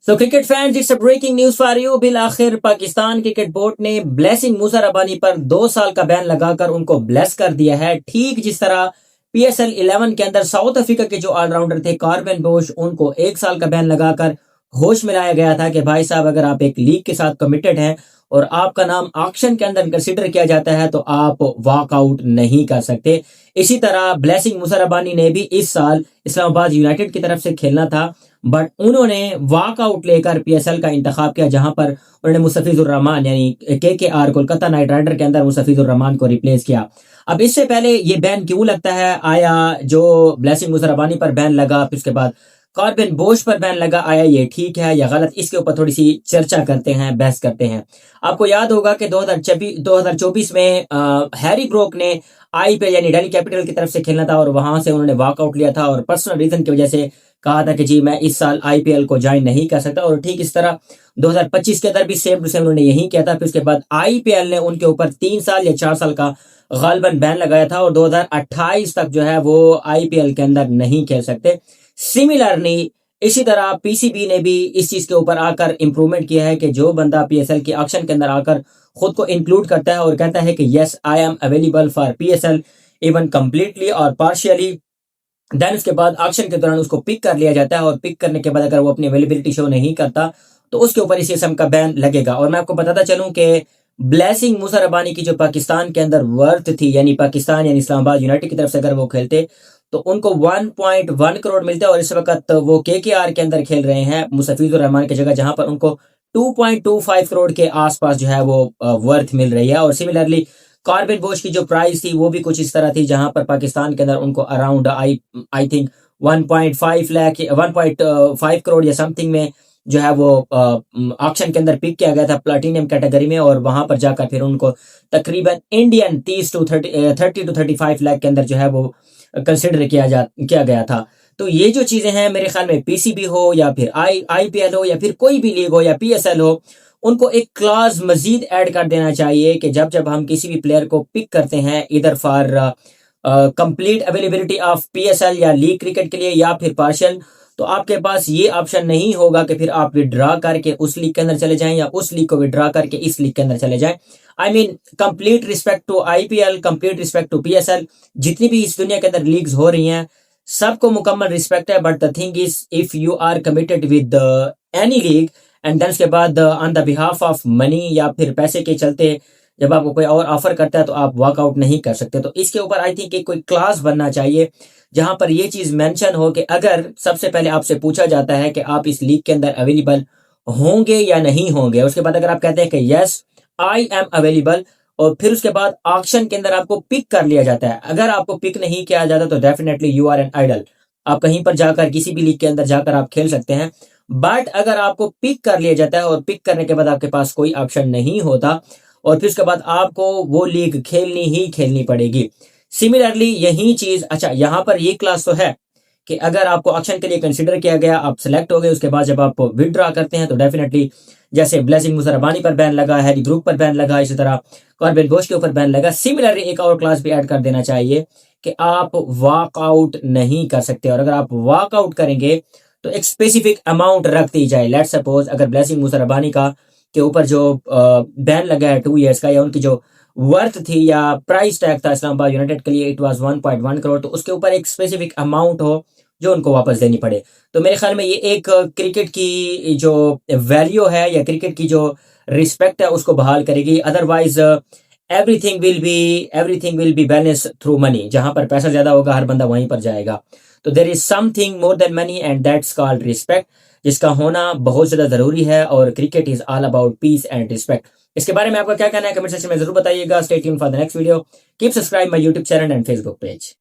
So cricket fans, it's a breaking news for you. Bill आखिर Pakistan cricket board ने blessing मूसा रबानी पर 2 साल का बैन लगाकर उनको ब्लेस कर दिया है। ठीक जिस तरह PSL 11 के अंदर साउथ अफ्रीका के जो ऑलराउंडर थे कॉर्बिन बोश, उनको 1 साल का बैन लगाकर होश मिलाया गया था कि भाई साहब अगर आप एक लीग के साथ कमिटेड हैं और आपका नाम ऑक्शन के अंदर कंसिडर किया जाता है तो आप वॉकआउट नहीं कर सकते। इसी तरह ब्लेसिंग मूसा रबानी ने भी इस साल इस्लामाबाद यूनाइटेड की तरफ से खेलना था, बट उन्होंने वॉकआउट लेकर PSL का इंतखाब किया, जहां पर उन्होंने मुस्तफिजुर रहमान यानी KKR कोलकाता नाइट राइडर के अंदर मुस्तफिजुर रहमान को रिप्लेस किया। अब इससे पहले ये बैन क्यों लगता है, आया जो ब्लेसिंग मूसा रबानी पर बैन लगा फिर उसके बाद कॉर्बिन बोश पर बैन लगा, आया ये ठीक है या गलत, इसके ऊपर थोड़ी सी चर्चा करते हैं, बहस करते हैं। आपको याद होगा कि 2024 में हैरी ब्रोक ने IPL यानी दिल्ली कैपिटल की तरफ से खेलना था और वहां से उन्होंने वॉकआउट लिया था और पर्सनल रीजन की वजह से कहा था कि जी मैं इस साल IPL को ज्वाइन नहीं कर सकता। और ठीक इस तरह 2025 के अंदर भी सेम टू सेम उन्होंने यही किया था। फिर उसके बाद IPL ने उनके ऊपर 3 साल या 4 साल का गालबन बैन लगाया था और 2028 तक जो है वो IPL के अंदर नहीं खेल सकते। सिमिलरली इसी तरह PCB ने भी इस चीज के ऊपर आकर इंप्रूवमेंट किया है कि जो बंदा PSL के ऑक्शन के अंदर आकर खुद को इंक्लूड करता है और कहता है कि yes I am available for PSL even completely और पार्शियली, देन उसके बाद ऑक्शन के दौरान उसको पिक कर लिया जाता है और पिक करने के बाद अगर वो अपनी अवेलेबिलिटी शो नहीं करता तो उसके ऊपर इस किस्म का बैन लगेगा। और मैं आपको बताता चलूं कि ब्लेसिंग मूसा रबानी की जो पाकिस्तान के अंदर वर्थ थी, यानी पाकिस्तान यानी इस्लामाबाद यूनाइटेड की तरफ से अगर वो खेलते तो उनको 1.1 करोड़ मिलते और इस वक्त वो KKR के अंदर खेल रहे हैं मुस्तफिजुर रहमान की जगह, जहां पर उनको 2.25 करोड़ के आसपास जो है वो वर्थ मिल रही है। और सिमिलरली कॉर्बिन बोश की जो प्राइस थी वो भी कुछ इस तरह थी, जहां पर पाकिस्तान के अंदर उनको अराउंड आई थिंक 1.5 करोड़ या समथिंग में जो है वो ऑक्शन के अंदर पिक किया गया था प्लैटिनम कैटेगरी में, और वहां पर जाकर फिर उनको तकरीबन इंडियन 30 to 35 लाख के अंदर जो है वो कंसिडर किया गया था। तो ये जो चीजें हैं मेरे ख्याल में PCB हो या फिर IPL हो या फिर कोई भी लीग हो या PSL हो, उनको एक क्लॉज मजीद ऐड कर देना चाहिए कि जब जब हम किसी भी प्लेयर को पिक करते हैं इधर for complete availability of PSL या लीग क्रिकेट के लिए या फिर पार्शियल, तो आपके पास ये ऑप्शन नहीं होगा कि फिर आप विड्रॉ करके उस लीग के अंदर चले जाएं या उस लीग को विड्रॉ करके इस लीग के अंदर चले जाएं। I mean complete respect to IPL, complete respect to PSL, जितनी भी इस दुनिया के अंदर लीग्स हो रही हैं सबको मुकम्मल रिस्पेक्ट है, but the thing is if you are committed with any league and then उसके बाद on the behalf of money या फिर पैसे के चलते जब आपको कोई और ऑफर करता है तो आप वॉकआउट नहीं कर सकते। तो इसके ऊपर आई थिंक कोई क्लास बनना चाहिए जहां पर ये चीज मेंशन हो कि अगर सबसे पहले आपसे पूछा जाता है कि आप इस लीग के अंदर अवेलेबल होंगे या नहीं होंगे, उसके बाद अगर आप कहते हैं कि यस आई एम अवेलेबल, और फिर उसके बाद ऑक्शन के अंदर आपको पिक कर लिया जाता है, अगर आपको पिक नहीं किया जाता तो definitely you are an idol, आप कहीं पर जाकर किसी भी लीग के अंदर जाकर आप खेल सकते हैं। बट अगर आपको पिक कर लिया जाता है और पिक करने के बाद आपके पास कोई ऑप्शन नहीं होता और फिर उसके बाद आपको वो लीग खेलनी ही खेलनी पड़ेगी। सिमिलरली यही चीज, अच्छा यहाँ पर ये क्लास तो है कि अगर आपको ऑक्शन के लिए कंसिडर किया गया, आप सिलेक्ट हो गए, उसके बाद जब आप विड्रॉ करते हैं तो डेफिनेटली जैसे ब्लेसिंग मूसा रबानी पर बैन लगा, हैरी ब्रूक पर बैन लगा, इसी तरह कॉर्बिन बोश के ऊपर बैन लगा, सिमिलरली एक और क्लास भी ऐड कर देना चाहिए कि आप वॉकआउट नहीं कर सकते, और अगर आप वॉकआउट करेंगे तो एक स्पेसिफिक अमाउंट रख दी जाए। लेट्स सपोज अगर ब्लेसिंग मूसा रबानी का के ऊपर जो बैन लगा है 2 ईयर्स का, या उनकी जो वर्थ थी या प्राइस टैग था इस्लामाबाद यूनाइटेड के लिए, इट वाज 1.1 करोड़, तो उसके ऊपर एक स्पेसिफिक अमाउंट हो जो उनको वापस देनी पड़े। तो मेरे ख्याल में ये एक क्रिकेट की जो वैल्यू है या क्रिकेट की जो रिस्पेक्ट है उसको बहाल करेगी। Otherwise everything will be balance through money, जहां पर पैसा ज्यादा होगा हर बंदा वहीं पर जाएगा। तो there is something more than money and that's called respect, जिसका होना बहुत ज्यादा जरूरी है, और cricket is all about peace and respect. इसके बारे में आपका क्या कहना है कमेंट सेक्शन में जरूर बताइएगा। Stay tuned for the next video, keep subscribe my YouTube channel and Facebook page.